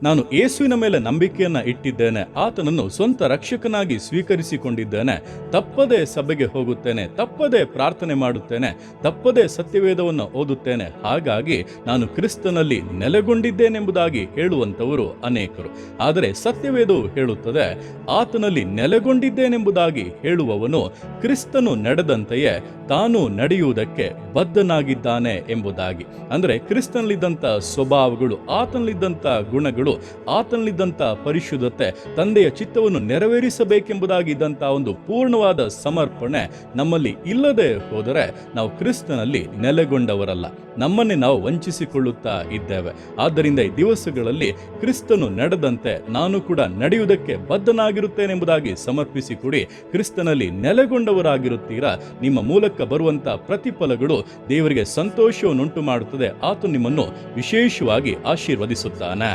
ನಾನು ಯೇಸುವಿನ ಮೇಲೆ ನಂಬಿಕೆಯನ್ನ ಇಟ್ಟಿದ್ದೇನೆ, ಆತನನ್ನು ಸ್ವಂತ ರಕ್ಷಕನಾಗಿ ಸ್ವೀಕರಿಸಿಕೊಂಡಿದ್ದೇನೆ, ತಪ್ಪದೇ ಸಭೆಗೆ ಹೋಗುತ್ತೇನೆ, ತಪ್ಪದೇ ಪ್ರಾರ್ಥನೆ ಮಾಡುತ್ತೇನೆ, ತಪ್ಪದೇ ಸತ್ಯವೇದವನ್ನು ಓದುತ್ತೇನೆ, ಹಾಗಾಗಿ ನಾನು ಕ್ರಿಸ್ತನಲ್ಲಿ ನೆಲೆಗೊಂಡಿದ್ದೇನೆಂಬುದಾಗಿ ಹೇಳುವಂತವರು ಅನೇಕರು. ಆದರೆ ಸತ್ಯವೇದವು ಹೇಳುತ್ತದೆ, ಆತನಲ್ಲಿ ನೆಲೆಗೊಂಡಿದ್ದೇನೆಂಬುದಾಗಿ ಹೇಳುವವನು ಕ್ರಿಸ್ತನು ನಡೆದಂತೆಯೇ ತಾನು ನಡೆಯುವುದಕ್ಕೆ ಬದ್ಧನಾಗಿದ್ದಾನೆ ಎಂಬುದಾಗಿ. ಅಂದರೆ ಕ್ರಿಸ್ತನಲ್ಲಿದ್ದಂಥ ಸ್ವಭಾವಗಳು, ಆತನಲ್ಲಿದ್ದಂಥ ಗುಣಗಳು, ಆತನಲ್ಲಿದ್ದಂಥ ಪರಿಶುದ್ಧತೆ, ತಂದೆಯ ಚಿತ್ತವನ್ನು ನೆರವೇರಿಸಬೇಕೆಂಬುದಾಗಿದ್ದಂಥ ಒಂದು ಪೂರ್ಣವಾದ ಸಮರ್ಪಣೆ ನಮ್ಮಲ್ಲಿ ಇಲ್ಲದೆ ಹೋದರೆ ನಾವು ಕ್ರಿಸ್ತನಲ್ಲಿ ನೆಲೆಗೊಂಡವರಲ್ಲ, ನಮ್ಮನ್ನೇ ನಾವು ವಂಚಿಸಿಕೊಳ್ಳುತ್ತಾ ಇದ್ದೇವೆ. ಆದ್ದರಿಂದ ಈ ದಿವಸಗಳಲ್ಲಿ ಕ್ರಿಸ್ತನು ನಡೆದಂತೆ ನಾನು ಕೂಡ ನಡೆಯುವುದಕ್ಕೆ ಬದ್ಧನಾಗಿರುತ್ತೇನೆಂಬುದಾಗಿ ಸಮರ್ಪಿಸಿಕೊಡಿ. ಕ್ರಿಸ್ತನಲ್ಲಿ ನೆಲೆಗೊಂಡವರಾಗಿರುತ್ತೀರಾ, ನಿಮ್ಮ ಮೂಲಕ ಬರುವಂತ ಪ್ರತಿಫಲಗಳು ದೇವರಿಗೆ ಸಂತೋಷವನ್ನುಂಟು ಮಾಡುತ್ತದೆ. ಆತ ನಿಮ್ಮನ್ನು ವಿಶೇಷವಾಗಿ ಆಶೀರ್ವದಿಸುತ್ತಾನೆ.